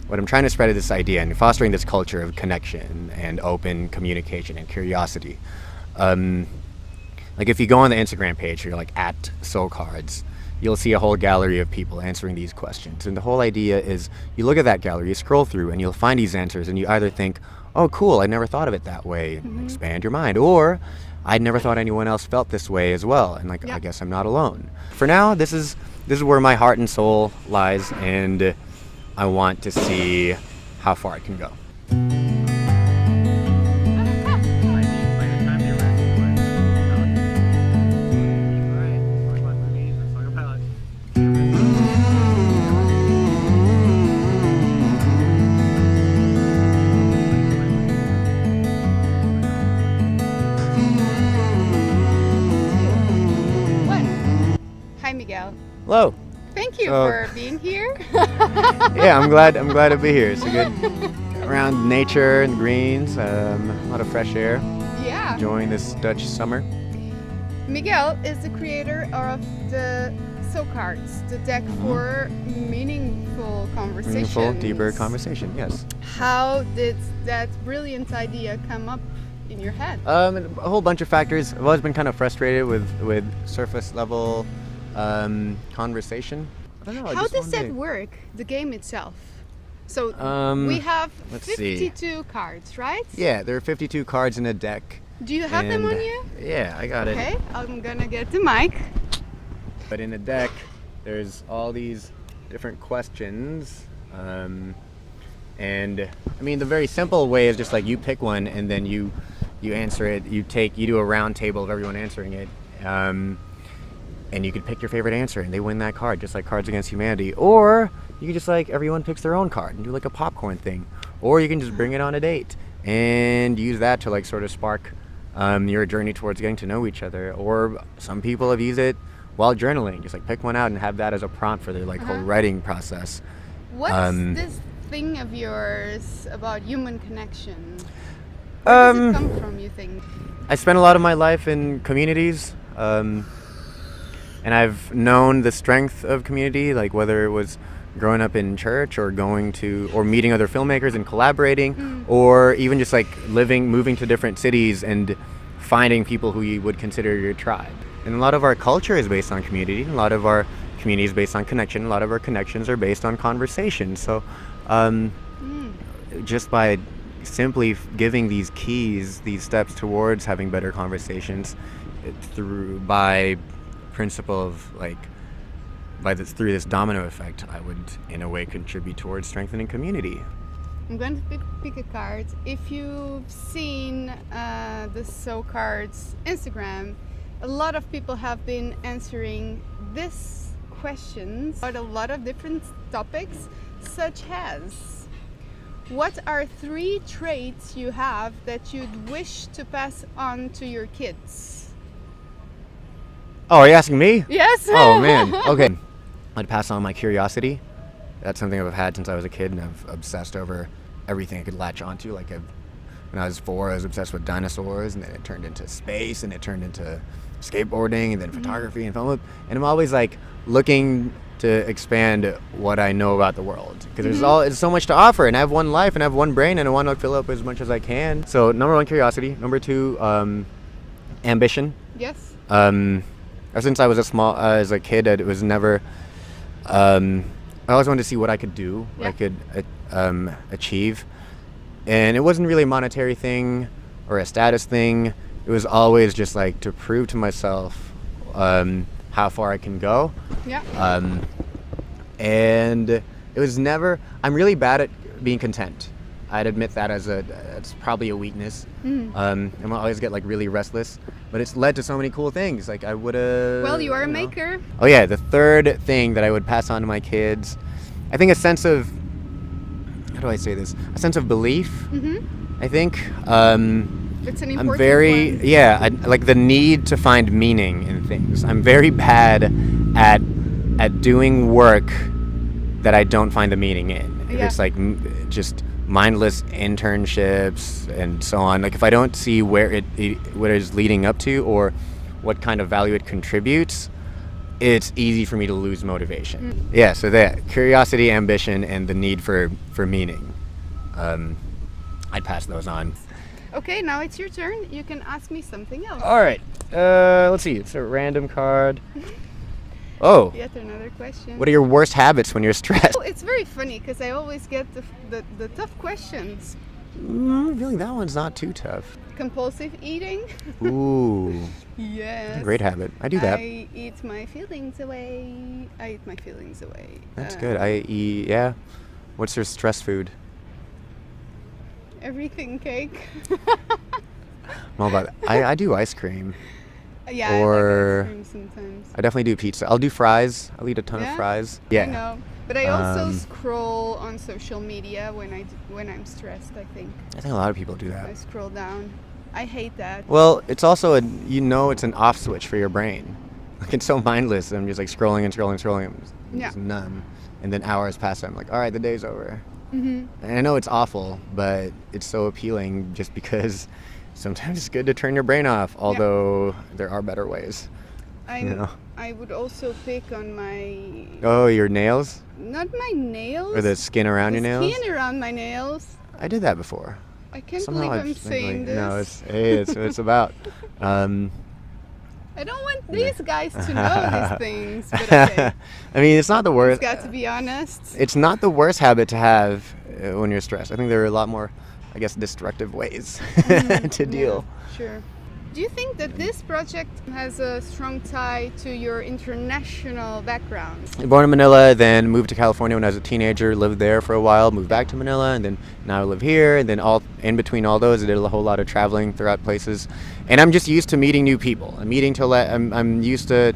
what I'm trying to spread is this idea and fostering this culture of connection and open communication and curiosity. Like if you go on the Instagram page, you're like at Soul Cards, you'll see a whole gallery of people answering these questions. And the whole idea is you look at that gallery, you scroll through, and you'll find these answers, and you either think, oh, cool, I never thought of it that way, and expand your mind, or I'd never thought anyone else felt this way as well, and I guess I'm not alone. For now, this is where my heart and soul lies, and I want to see how far it can go. Hi, Miguel. Hello. Thank you for being here. Yeah, I'm glad to be here. It's a good around nature and greens, a lot of fresh air. Yeah. Enjoying this Dutch summer. Miguel is the creator of the Soul Cards, the deck for meaningful conversations. Meaningful, deeper conversation. Yes. How did that brilliant idea come up in your head? A whole bunch of factors. I've always been kind of frustrated with surface level conversation. I don't know. How does that work? The game itself. So we have 52 cards, right? Yeah, there are 52 cards in a deck. Do you have them on you? Yeah, I got it. Okay, I'm gonna get the mic. But in a deck, there's all these different questions. And I mean, the very simple way is just like you pick one and then you answer it. You do a round table of everyone answering it. And you could pick your favorite answer and they win that card, just like Cards Against Humanity. Or you can just like everyone picks their own card and do like a popcorn thing. Or you can just bring it on a date and use that to like sort of spark your journey towards getting to know each other. Or some people have used it while journaling, just like pick one out and have that as a prompt for their like whole writing process. What's this thing of yours about human connection? Where does it come from, you think? I spent a lot of my life in communities. And I've known the strength of community, like whether it was growing up in church or meeting other filmmakers and collaborating, or even just like moving to different cities and finding people who you would consider your tribe. And a lot of our culture is based on community. A lot of our community is based on connection. A lot of our connections are based on conversation. So just by simply giving these keys, these steps towards having better conversations by principle of like through this domino effect, I would in a way contribute towards strengthening community. I'm going to pick a card. If you've seen the Soul Cards Instagram, a lot of people have been answering this questions about a lot of different topics, such as what are 3 traits you have that you'd wish to pass on to your kids? Oh, are you asking me? Yes. Oh, man. Okay. I'd pass on my curiosity. That's something I've had since I was a kid, and I've obsessed over everything I could latch onto. Like when I was 4, I was obsessed with dinosaurs, and then it turned into space, and it turned into skateboarding, and then photography and film. And I'm always like looking to expand what I know about the world, because there's so much to offer, and I have one life, and I have one brain, and I want to fill up as much as I can. So number 1, curiosity. Number 2, ambition. Yes. Ever since I was as a kid, it was never. I always wanted to see what I could do, what I could achieve, and it wasn't really a monetary thing or a status thing. It was always just like to prove to myself how far I can go. Yeah. And it was never. I'm really bad at being content. I'd admit that it's probably a weakness. I always get like really restless, but it's led to so many cool things. Like I would have. Well, you are a maker. Oh yeah, the third thing that I would pass on to my kids, I think a sense of, how do I say this? A sense of belief. I think. It's an important I'm very one. I like the need to find meaning in things. I'm very bad at doing work that I don't find the meaning in. Yeah. It's like just mindless internships and so on. Like if I don't see what it is leading up to or what kind of value it contributes, it's easy for me to lose motivation. Yeah, so that curiosity, ambition, and the need for meaning. I'd pass those on. Okay, now it's your turn. You can ask me something else. All right. Let's see. It's a random card. Oh. Yet another question. What are your worst habits when you're stressed? Oh, it's very funny because I always get the tough questions. I feel like that one's not too tough. Compulsive eating. Ooh. Yes. Great habit. I do that. I eat my feelings away. That's good. I eat, yeah. What's your stress food? Everything cake. I'm all about it. I do ice cream. Yeah, Or- I like ice cream sometimes. I definitely do pizza. I'll do fries. I'll eat a ton of Yeah? fries. I Yeah. know. But I also Um, scroll on social media when I'm stressed, I think. I think a lot of people do I that. scroll down. I hate that. Well, it's also it's an off switch for your brain. Like it's so mindless. I'm just like scrolling and scrolling, scrolling. I'm just Yeah. numb. And then hours pass. I'm like, all right, the day's over. Hmm. And I know it's awful, but it's so appealing just because sometimes it's good to turn your brain off. Although there are better ways. Yeah. I would also pick on my, Oh, your nails not my nails. or the skin around the your nails. skin around my nails. I did that before. I can't Somehow believe I've I'm been saying this. No, it's about. I don't want these guys to know these things, but okay. I mean, it's not the It's worst. got to be honest. It's not the worst habit to have when you're stressed. I think there are a lot more, I guess, destructive ways to deal. Yeah, sure. Do you think that this project has a strong tie to your international background? Born in Manila, then moved to California when I was a teenager, lived there for a while, moved back to Manila, and then now I live here. And then all in between all those, I did a whole lot of traveling throughout places. And I'm just used to meeting new people. I'm used to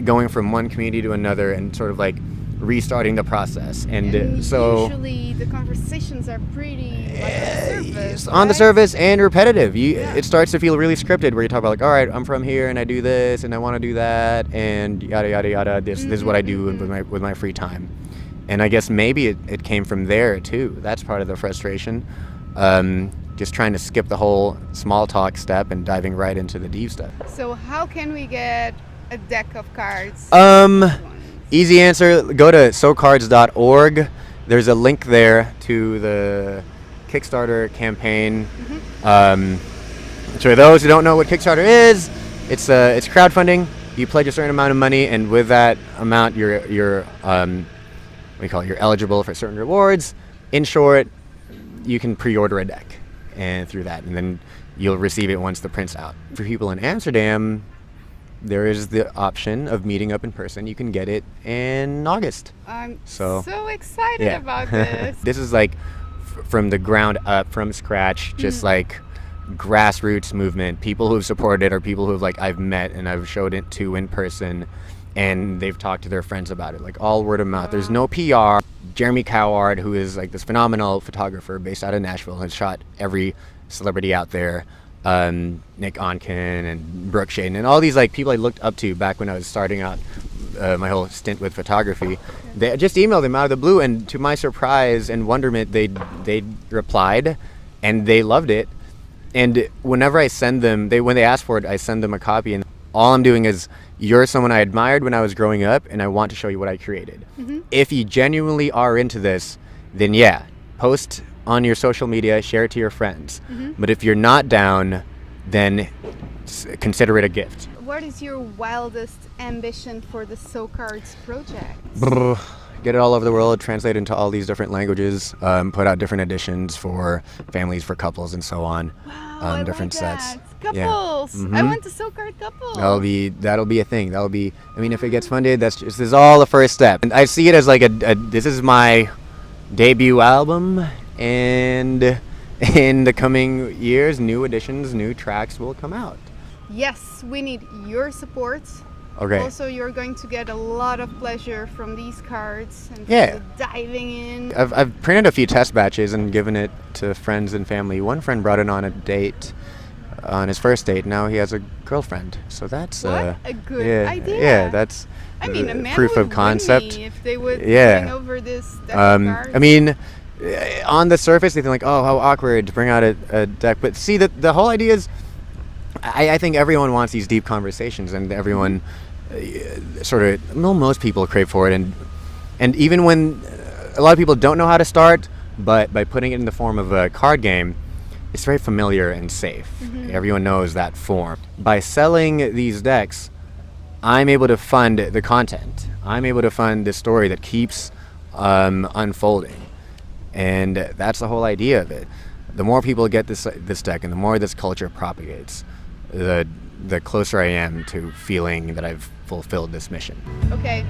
going from one community to another and sort of like restarting the process. And so usually the conversations are pretty like, on the surface, on the right? surface and repetitive. Yeah. It starts to feel really scripted, where you talk about like, all right, I'm from here and I do this and I want to do that and yada yada yada. This is what I do with my free time. And I guess maybe it came from there too. That's part of the frustration. Just trying to skip the whole small talk step and diving right into the deep stuff. So how can we get a deck of cards? Easy answer, go to socards.org. There's a link there to the Kickstarter campaign. For those who don't know what Kickstarter is, it's crowdfunding. You pledge a certain amount of money, and with that amount, you're eligible for certain rewards. In short, you can pre-order a deck, and through that, and then you'll receive it once the print's out. For people in Amsterdam, there is the option of meeting up in person. You can get it in August. I'm So, so excited Yeah. about this. This is like from the ground up, from scratch, just like grassroots movement. People who've supported it are people who've like I've met and I've showed it to in person, and they've talked to their friends about it. Like all word of mouth. There's no PR. Jeremy Coward, who is like this phenomenal photographer based out of Nashville, has shot every celebrity out there. Nick Onken and Brooke Shaden and all these like people I looked up to back when I was starting out my whole stint with photography. They just emailed them out of the blue, and to my surprise and wonderment, they replied, and they loved it. And whenever I send them, when they ask for it, I send them a copy, and all I'm doing is, you're someone I admired when I was growing up, and I want to show you what I created. If you genuinely are into this, then yeah, post on your social media, share it to your friends. But if you're not down, then consider it a gift. What is your wildest ambition for the So Cards project? Get it all over the world, translate into all these different languages, put out different editions for families, for couples, and so on. Wow, I Different like sets. that. Couples. I want a So Card couple. That'll be a thing. I mean, if it gets funded, this is all the first step. And I see it as like this is my debut album, and in the coming years, new editions, new tracks will come out. Yes, we need your support. Okay. Also, you're going to get a lot of pleasure from these cards and from Yeah. the diving in. I've printed a few test batches and given it to friends and family. One friend brought it on a date, on his first date. Now he has a girlfriend. So that's What a good yeah, idea. Yeah, that's I mean, a man proof would of win concept. me if they would Yeah. bring over this deck of cards. I mean, on the surface, they think like, oh, how awkward to bring out a deck. But see, the whole idea is, I think everyone wants these deep conversations, and everyone sort of, well, most people crave for it, and even when a lot of people don't know how to start, but by putting it in the form of a card game, it's very familiar and safe. Everyone knows that form. By selling these decks, I'm able to fund the content. I'm able to fund the story that keeps unfolding, and that's the whole idea of it. The more people get this deck, and the more this culture propagates, the closer I am to feeling that I've fulfilled this mission. Okay.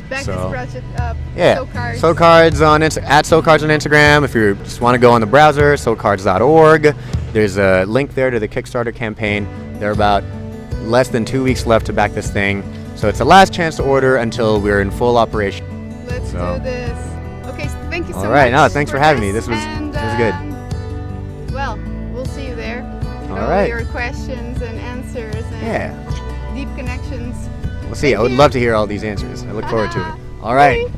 Back So, this project up. Yeah, SoCards. SoCards on at SoCards on Instagram. If you just want to go on the browser, SoCards.org. There's a link there to the Kickstarter campaign. There are about less than 2 weeks left to back this thing, so it's the last chance to order until we're in full operation. Let's do this. Okay, so thank you so much. All right, no, thanks for having me. This was and, good. Well, we'll see you there. All All right. your questions and answers and deep connections. We'll see. I would love to hear all these answers. I look forward to it. All right.